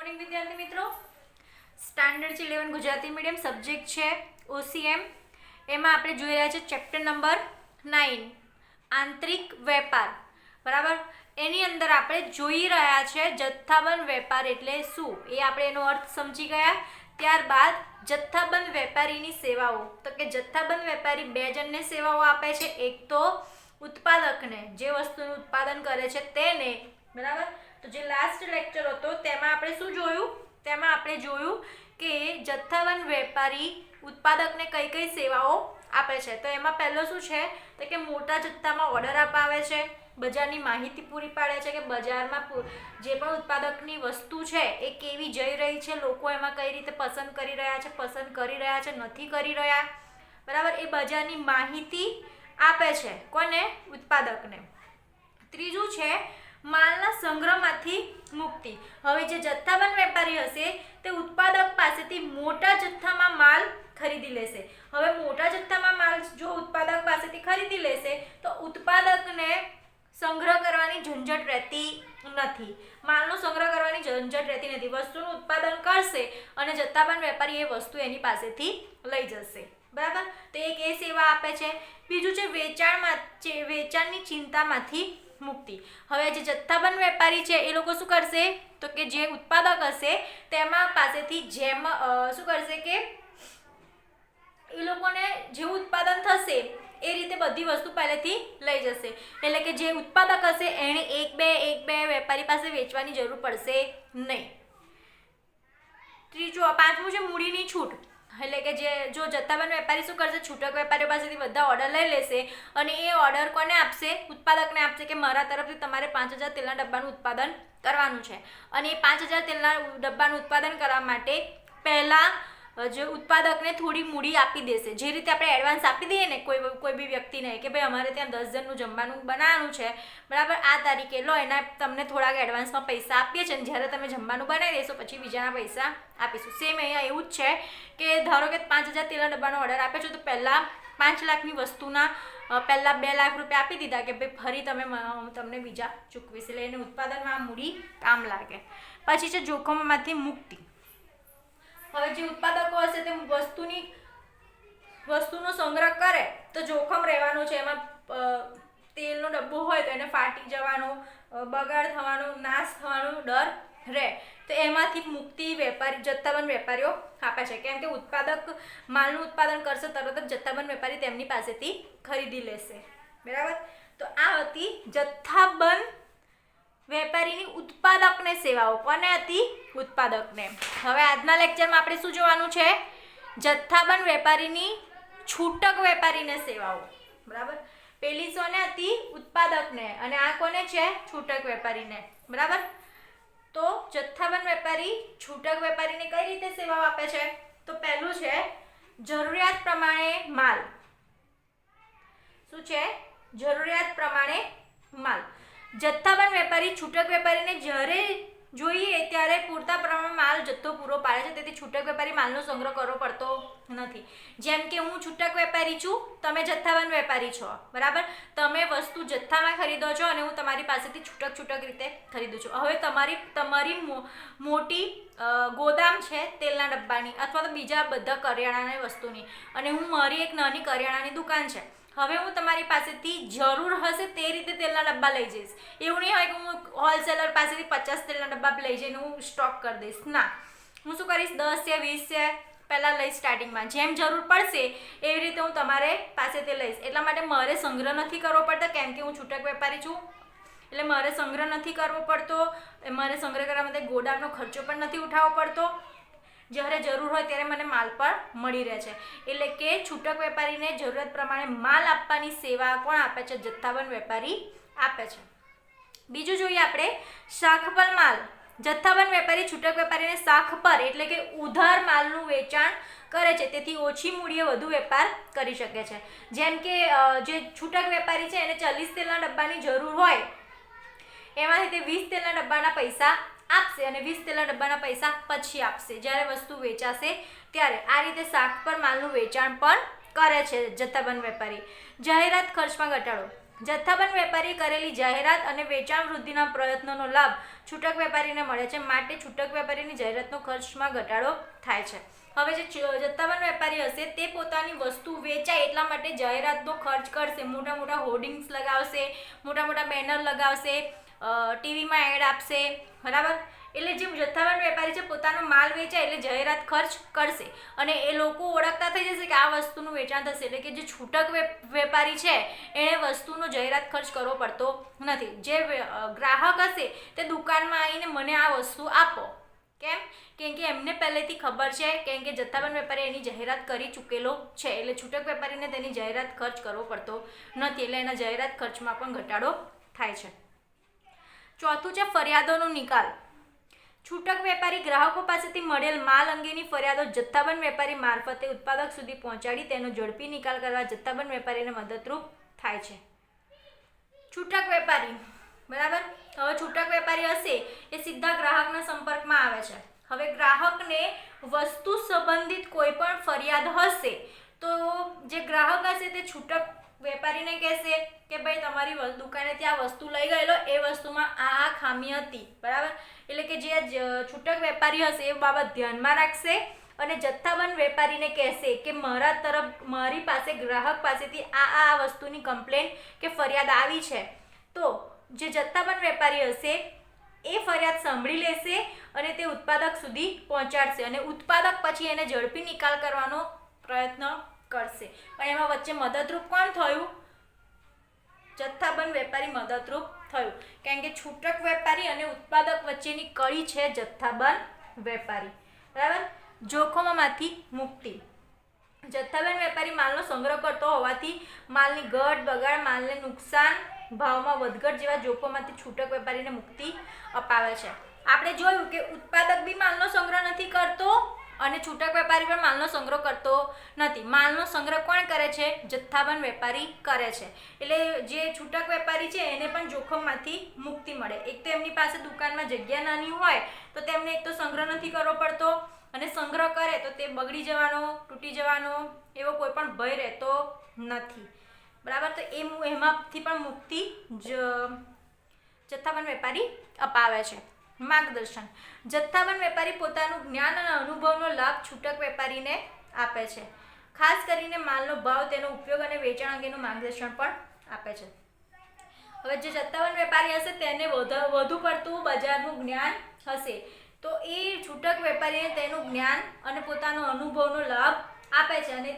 Morning વિદ્યાર્થી મિત્રો, standard 11 Gujarati medium subject છે OCM. એમાં આપણે જોઈ રહ્યા છે ચેપ્ટર નંબર 9 આંતરિક વેપાર. બરાબર, એની અંદર આપણે જોઈ રહ્યા છે જથ્થાબંધ વેપાર એટલે શું, એ આપણે એનો અર્થ સમજી ગયા. ત્યારબાદ જથ્થાબંધ વેપારીની સેવાઓ, તો કે જથ્થાબંધ વેપારી બે જણને સેવાઓ આપે છે. એક તો ઉત્પાદકને, જે વસ્તુનું ઉત્પાદન કરે છે તેને. બરાબર, તો જે લાસ્ટ લેક્ચર હતો તેમાં આપણે શું જોયું, તેમાં આપણે જોયું કે જથ્થાબંધ વેપારી ઉત્પાદકને કઈ કઈ સેવાઓ આપે છે. તો એમાં પહેલો શું છે તો કે મોટા જથ્થામાં ઓર્ડર અપાવે છે, બજારની માહિતી પૂરી પાડે છે કે બજારમાં જે પણ ઉત્પાદકની વસ્તુ છે એ કેવી જઈ રહી છે, લોકો એમાં કઈ રીતે પસંદ કરી રહ્યા છે, પસંદ કરી રહ્યા છે, નથી કરી રહ્યા. બરાબર, એ બજારની માહિતી આપે છે. કોને? ઉત્પાદકને. ત્રીજું છે માલના સંગ્રહમાંથી મુક્તિ. હવે જે જથ્થાબંધ વેપારી હશે તે ઉત્પાદક પાસેથી મોટા જથ્થામાં માલ ખરીદી લેશે. હવે મોટા જથ્થામાં માલ જો ઉત્પાદક પાસેથી ખરીદી લેશે તો ઉત્પાદકને સંગ્રહ કરવાની ઝંઝટ રહેતી નથી, માલનો સંગ્રહ કરવાની ઝંઝટ રહેતી નથી. વસ્તુનું ઉત્પાદન કરશે અને જથ્થાબંધ વેપારી એ વસ્તુ એની પાસેથી લઈ જશે. બરાબર, તો એક એ સેવા આપે છે. બીજું છે વેચાણની ચિંતામાંથી મુક્તિ. હવે જે જથ્થાબંધ વેપારી છે એ લોકો શું કરશે તો કે જે ઉત્પાદક હશે તેમાં પાસેથી જેમ શું કરશે કે એ લોકોને જેવું ઉત્પાદન થશે એ રીતે બધી વસ્તુ પહેલેથી લઈ જશે. એટલે કે જે ઉત્પાદક હશે એણે એક બે વેપારી પાસે વેચવાની જરૂર પડશે નહીં. પાંચમું છે મૂડીની છૂટ. એટલે કે જો જથ્થાબંધ વેપારી શું કરશે, છૂટક વેપારીઓ પાસેથી બધા ઓર્ડર લઈ લેશે અને એ ઓર્ડર કોને આપશે? ઉત્પાદકને આપશે કે મારા તરફથી તમારે 5000 તેલના ડબ્બાનું ઉત્પાદન કરવાનું છે. અને એ 5000 તેલના ડબ્બાનું ઉત્પાદન કરવા માટે પહેલાં જે ઉત્પાદકને થોડી મૂડી આપી દેશે. જે રીતે આપણે એડવાન્સ આપી દઈએ ને કોઈ બી વ્યક્તિને કે ભાઈ અમારે ત્યાં 10 જણનું જમવાનું બનાવવાનું છે, બરાબર, આ તારીખે લો, એના તમને થોડાક એડવાન્સમાં પૈસા આપીએ છીએ અને જ્યારે તમે જમવાનું બનાવી દેશો પછી બીજાના પૈસા આપીશું. સેમ અહીંયા એવું જ છે કે ધારો કે 5000 તેલના ડબ્બાનો ઓર્ડર આપે છે તો પહેલાં 5 લાખની વસ્તુના પહેલાં 2 લાખ રૂપિયા આપી દીધા કે ભાઈ ફરી તમને બીજા ચૂકવીશ. એટલે એને ઉત્પાદનમાં મૂડી કામ લાગે. પછી છે જોખમમાંથી મુક્તિ. હવે જે ઉત્પાદકો હશે તે વસ્તુનો સંગ્રહ કરે તો જોખમ રહેવાનું છે. એમાં તેલનો ડબ્બો હોય તો એને ફાટી જવાનો, બગાડ થવાનો, નાશ થવાનો ડર રહે. તો એમાંથી મુક્તિ જથ્થાબંધ વેપારીઓ આપે છે. કેમ કે ઉત્પાદક માલનું ઉત્પાદન કરશે તરત જ જથ્થાબંધ વેપારી તેમની પાસેથી ખરીદી લેશે. બરાબર, તો આ હતી જથ્થાબંધ વેપારીની ઉત્પાદકને સેવાઓ. કોને હતી? ઉત્પાદકને. હવે આજના લેક્ચરમાં આપણે શું જોવાનું છે? જથ્થાબંધ વેપારીની છૂટક વેપારીને સેવાઓ. બરાબર, પેલી કોને હતી? ઉત્પાદકને, અને આ કોને છે? છૂટક વેપારીને. બરાબર, તો જથ્થાબંધ વેપારી છૂટક વેપારીને કઈ રીતે સેવાઓ આપે છે? તો પહેલું છે જરૂરિયાત પ્રમાણે માલ. શું છે? જરૂરિયાત પ્રમાણે માલ. જથ્થાબંધ વેપારી છૂટક વેપારીને જ્યારે જોઈએ ત્યારે પૂરતા પ્રમાણમાં માલ જથ્થો પૂરો પાડે છે. તેથી છૂટક વેપારી માલનો સંગ્રહ કરવો પડતો નથી. જેમ કે હું છૂટક વેપારી છું, તમે જથ્થાબંધ વેપારી છો. બરાબર, તમે વસ્તુ જથ્થામાં ખરીદો છો અને હું તમારી પાસેથી છૂટક રીતે ખરીદું છું. હવે તમારી મોટી ગોદામ છે તેલના ડબ્બાની અથવા તો બીજા બધા કરિયાણાની વસ્તુની, અને મારી એક નાની કરિયાણાની દુકાન છે. હવે હું તમારી પાસેથી જરૂર હશે તે રીતે તેલના ડબ્બા લઈ જઈશ. એવું નહીં હોય કે હું હોલસેલર પાસેથી 50 તેલના ડબ્બા લઈ જઈને હું સ્ટોક કરી દઈશ. ના, હું શું કરીશ, 10 છે 20 છે પહેલાં લઈશ સ્ટાર્ટિંગમાં. જેમ જરૂર પડશે એવી રીતે હું તમારે પાસેથી લઈશ. એટલા માટે મારે સંગ્રહ નથી કરવો પડતો, કેમ કે હું છૂટક વેપારી છું. એટલે મારે સંગ્રહ નથી કરવો પડતો. મારે સંગ્રહ કરવા માટે ગોડાઉનનો ખર્ચો પણ નથી ઉઠાવવો પડતો. જ્યારે જરૂર હોય ત્યારે મને માલ પર મળી રહે છે. એટલે કે છૂટક વેપારીને જરૂરત પ્રમાણે માલ આપવાની સેવા કોણ આપે છે? જથ્થાબંધ વેપારી આપે છે. બીજું જોઈએ આપણે શાખપર માલ. જથ્થાબંધ વેપારી છૂટક વેપારીને શાખ પર એટલે કે ઉધાર માલનું વેચાણ કરે છે. તેથી ઓછી મૂડીએ વધુ વેપાર કરી શકે છે. જેમ કે જે છૂટક વેપારી છે એને 40 તેલના ડબ્બાની જરૂર હોય, એમાંથી તે 20 તેલના ડબ્બાના પૈસા આપશે અને 20 તેલના ડબ્બાના પૈસા પછી આપશે જ્યારે વસ્તુ વેચાશે ત્યારે. આ રીતે શાખ પર માલનું વેચાણ પણ કરે છે જથ્થાબંધ વેપારી. જાહેરાત ખર્ચમાં ઘટાડો. જથ્થાબંધ વેપારી કરેલી જાહેરાત અને વેચાણ વૃદ્ધિના પ્રયત્નોનો લાભ છૂટક વેપારીને મળે છે, માટે છૂટક વેપારીની જાહેરાતનો ખર્ચમાં ઘટાડો થાય છે. હવે જે જથ્થાબંધ વેપારી હશે તે પોતાની વસ્તુ વેચાય એટલા માટે જાહેરાતનો ખર્ચ કરશે, મોટા મોટા હોર્ડિંગ્સ લગાવશે, મોટા મોટા બેનર લગાવશે, ટીવીમાં એડ આપશે, બરાબર. એટલે જે જથ્થાબંધ વેપારી છે પોતાનો માલ વેચાય એટલે જાહેરાત ખર્ચ કરશે અને એ લોકો ઓળખતા થઈ જશે કે આ વસ્તુનું વેચાણ થશે. એટલે કે જે છૂટક વેપારી છે એણે વસ્તુનો જાહેરાત ખર્ચ કરવો પડતો નથી. જે ગ્રાહક હશે તે દુકાનમાં આવીને મને આ વસ્તુ આપો, કેમ કે એમને પહેલેથી ખબર છે, કેમ કે જથ્થાબંધ વેપારી એની જાહેરાત કરી ચૂકેલો છે, એટલે છૂટક વેપારીને તેની જાહેરાત ખર્ચ કરવો પડતો નથી, એટલે એના જાહેરાત ખર્ચમાં પણ ઘટાડો થાય છે. ચોથું છે ફરિયાદોનો નિકાલ. છૂટક વેપારી ગ્રાહકો પાસેથી મળેલ માલ અંગેની ફરિયાદો જથ્થાબંધ વેપારી મારફતે ઉત્પાદક સુધી પહોંચાડી તેનો ઝડપી નિકાલ કરવા જથ્થાબંધ વેપારીને મદદરૂપ થાય છે. છૂટક વેપારી, બરાબર. હવે છૂટક વેપારી હશે એ સીધા ગ્રાહકના સંપર્કમાં આવે છે. હવે ગ્રાહકને વસ્તુ સંબંધિત કોઈ પણ ફરિયાદ હશે તો જે ગ્રાહક હશે તે છૂટક વેપારીને કહેશે કે ભાઈ તમારી દુકાનેથી આ વસ્તુ લઈ ગયેલો, એ વસ્તુમાં આ ખામી હતી, બરાબર. એટલે કે જે છૂટક વેપારી હશે એ બાબત ધ્યાનમાં રાખશે અને જથ્થાબંધ વેપારીને કહેશે કે મારી પાસે ગ્રાહક પાસેથી આ વસ્તુની કમ્પ્લેન કે ફરિયાદ આવી છે. તો જે જથ્થાબંધ વેપારી હશે એ ફરિયાદ સાંભળી લેશે અને તે ઉત્પાદક સુધી પહોંચાડશે અને ઉત્પાદક પછી એને ઝડપી નિકાલ કરવાનો પ્રયત્ન કરશે. પણ એમાં વચ્ચે મદદરૂપ કોણ થયું? જથ્થાબંધ વેપારી મદદરૂપ થયું, કારણ કે છૂટક વેપારી અને ઉત્પાદક વચ્ચેની કડી છે જથ્થાબંધ વેપારી, બરાબર. જોખમોમાંથી મુક્તિ. જથ્થાબંધ વેપારી માલનો સંગ્રહ કરતો હોવાથી માલની ઘટ, બગાડ, માલને નુકસાન, ભાવમાં વધઘટ જેવા જોખમોમાંથી છૂટક વેપારીને મુક્તિ અપાવે છે. આપણે જોયું કે ઉત્પાદક બી માલનો સંગ્રહ નથી કરતો અને છૂટક વેપારી પણ માલનો સંગ્રહ કરતો નથી. માલનો સંગ્રહ કોણ કરે છે? જથ્થાબંધ વેપારી કરે છે. એટલે જે છૂટક વેપારી છે એને પણ જોખમમાંથી મુક્તિ મળે. એક તો એમની પાસે દુકાનમાં જગ્યા નાની હોય તો તેમને એક તો સંગ્રહ નથી કરવો પડતો અને સંગ્રહ કરે તો તે બગડી જવાનો, તૂટી જવાનો એવો કોઈ પણ ભય રહેતો નથી, બરાબર. તો એમાંથી પણ મુક્તિ જથ્થાબંધ વેપારી અપાવે છે. માર્ગદર્શન. જથ્થાબંધ વેપારી પોતાનું જ્ઞાન અને અનુભવનો લાભ છૂટક વેપારીને આપે છે. ખાસ કરીને માલનો ભાવ, તેનો ઉપયોગ અને વેચાણ અંગેનું માર્ગદર્શન પણ આપે છે. હવે જે જથ્થાબંધ વેપારી હશે તેને વધુ પડતું બજારનું જ્ઞાન હશે તો એ છૂટક વેપારીને તેનું જ્ઞાન અને પોતાનો અનુભવનો લાભ આપે છે અને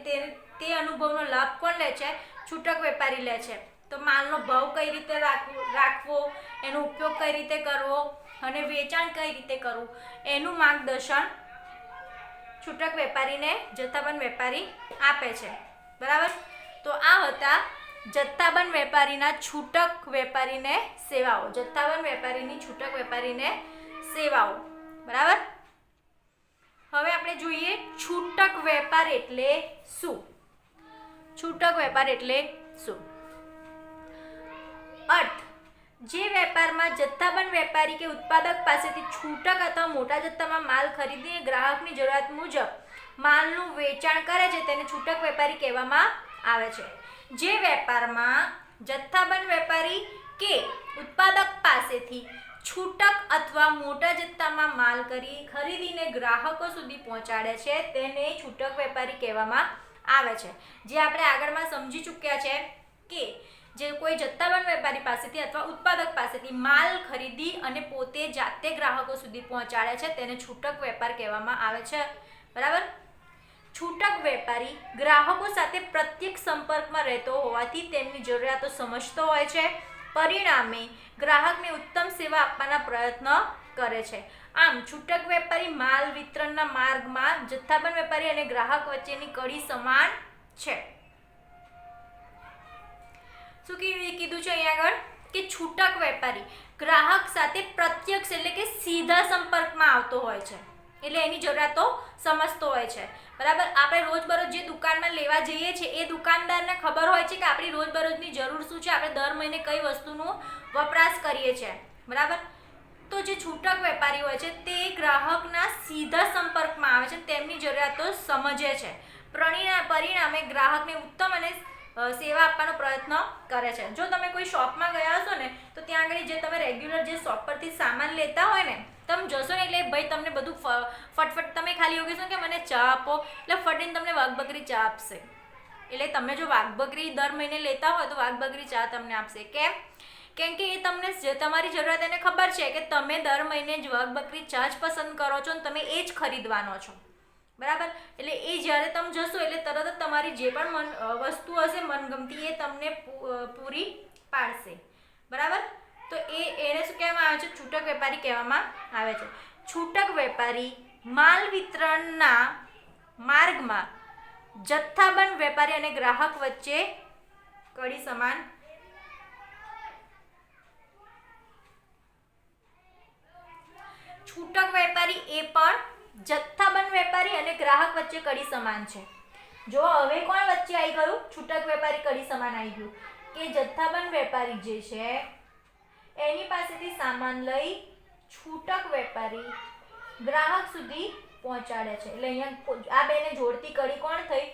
તે અનુભવનો લાભ કોણ લે છે? છૂટક વેપારી લે છે. તો માલનો ભાવ કઈ રીતે રાખવો, એનો ઉપયોગ કઈ રીતે કરવો અને વેચાણ કઈ રીતે કરવું એનું માર્ગદર્શન છૂટક વેપારીને જથ્થાબંધ વેપારી આપે છે, બરાબર. તો આ હતા જથ્થાબંધ વેપારીના છૂટક વેપારીને સેવાઓ. જથ્થાબંધ વેપારીની છૂટક વેપારીને સેવાઓ, બરાબર. હવે આપણે જોઈએ છૂટક વેપાર એટલે શું. છૂટક વેપાર એટલે શું? અર્થ: જે વેપારમાં જથ્થાબંધ વેપારી કે ઉત્પાદક પાસેથી છૂટક અથવા મોટા જથ્થામાં માલ ખરીદીને ગ્રાહકની જરૂરિયાત મુજબ માલનું વેચાણ કરે છે તેને છૂટક વેપારી કહેવામાં આવે છે. જે વેપારમાં જથ્થાબંધ વેપારી કે ઉત્પાદક પાસેથી છૂટક અથવા મોટા જથ્થામાં માલ ખરીદીને ગ્રાહકો સુધી પહોંચાડે છે તેને છૂટક વેપારી કહેવામાં આવે છે. જે આપણે આગળમાં સમજી ચૂક્યા છે કે જે કોઈ જથ્થાબંધ વેપારી પાસેથી અથવા ઉત્પાદક પાસેથી માલ ખરીદી અને પોતે જાતે ગ્રાહકો સુધી પહોંચાડે છે તેને છૂટક વેપાર કહેવામાં આવે છે, બરાબર. છૂટક વેપારી ગ્રાહકો સાથે પ્રત્યક્ષ સંપર્કમાં રહેતો હોવાથી તેમની જરૂરિયાતો સમજતો હોય છે, પરિણામે ગ્રાહકને ઉત્તમ સેવા આપવાના પ્રયત્ન કરે છે. આમ છૂટક વેપારી માલ વિતરણના માર્ગમાં જથ્થાબંધ વેપારી અને ગ્રાહક વચ્ચેની કડી સમાન છે. શું કીધું છે અહીંયા આગળ કે છૂટક વેપારી ગ્રાહક સાથે પ્રત્યક્ષ એટલે કે સીધા સંપર્કમાં આવતો હોય છે, એટલે એની જરૂરિયાતો સમજતો હોય છે, બરાબર. આપણે રોજબરોજ જે દુકાનમાં લેવા જઈએ છીએ એ દુકાનદારને ખબર હોય છે કે આપણી રોજબરોજની જરૂર શું છે, આપણે દર મહિને કઈ વસ્તુનો વપરાશ કરીએ છીએ, બરાબર. તો જે છૂટક વેપારી હોય છે તે ગ્રાહકના સીધા સંપર્કમાં આવે છે, તેમની જરૂરિયાતો સમજે છે. પરિણામે ગ્રાહકને ઉત્તમ અને સેવા આપવાનો પ્રયત્ન કરે છે. જો તમે કોઈ શોપમાં ગયા હશો ને તો ત્યાં આગળ જે તમે રેગ્યુલર જે શોપ પરથી સામાન લેતા હોય ને તમે જશો ને એટલે ભાઈ તમને બધું ફટફટ તમે ખાલી એવું કહેશો કે મને ચા આપો એટલે ફટીને તમને વાઘબકરી ચા આપશે. એટલે તમે જો વાઘબકરી દર મહિને લેતા હોય તો વાઘબકરી ચા તમને આપશે. કેમ કે એ તમને જે તમારી જરૂરિયાત એને ખબર છે કે તમે દર મહિને જ વાઘબકરી ચા જ પસંદ કરો છો ને તમે એ જ ખરીદવાનો છો, બરાબર. એટલે એ જ્યારે તમે જશો એટલે તરત જ તમારી જે પણ વસ્તુ હશે મનગમતી એ તમને પૂરી પાડશે, બરાબર. તો એને શું કહેવામાં આવે છે? છૂટક વેપારી કહેવામાં આવે છે. છૂટક વેપારી માલ વિતરણના માર્ગમાં જથ્થાબંધ વેપારી અને ગ્રાહક વચ્ચે કડી સમાન છૂટક વેપારી એ પણ જથ્થાબંધ વેપારી અને ગ્રાહક વચ્ચે કડી સમાન છે. જો હવે કોણ વચ્ચે આવી ગયું? છૂટક વેપારી કડી સમાન આવી ગયું કે જથ્થાબંધ વેપારી જે છે એની પાસેથી સામાન લઈ છૂટક વેપારી ગ્રાહક સુધી પહોંચાડે છે. એટલે અહીંયા આ બેને જોડતી કડી કોણ થઈ?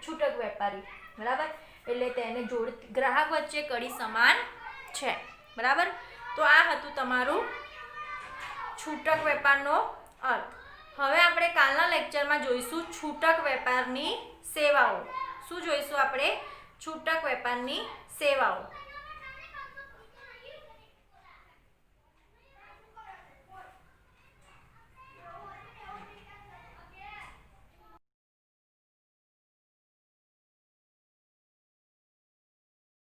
છૂટક વેપારી, બરાબર. એટલે તેને જોડતી ગ્રાહક વચ્ચે કડી સમાન છે, બરાબર. તો આ હતું તમારું છૂટક વેપારનો અર્થ. હવે આપણે કાલના લેક્ચરમાં જોઈશું છૂટક વેપારની સેવાઓ. શું જોઈશું આપણે? છૂટક વેપારની સેવાઓ.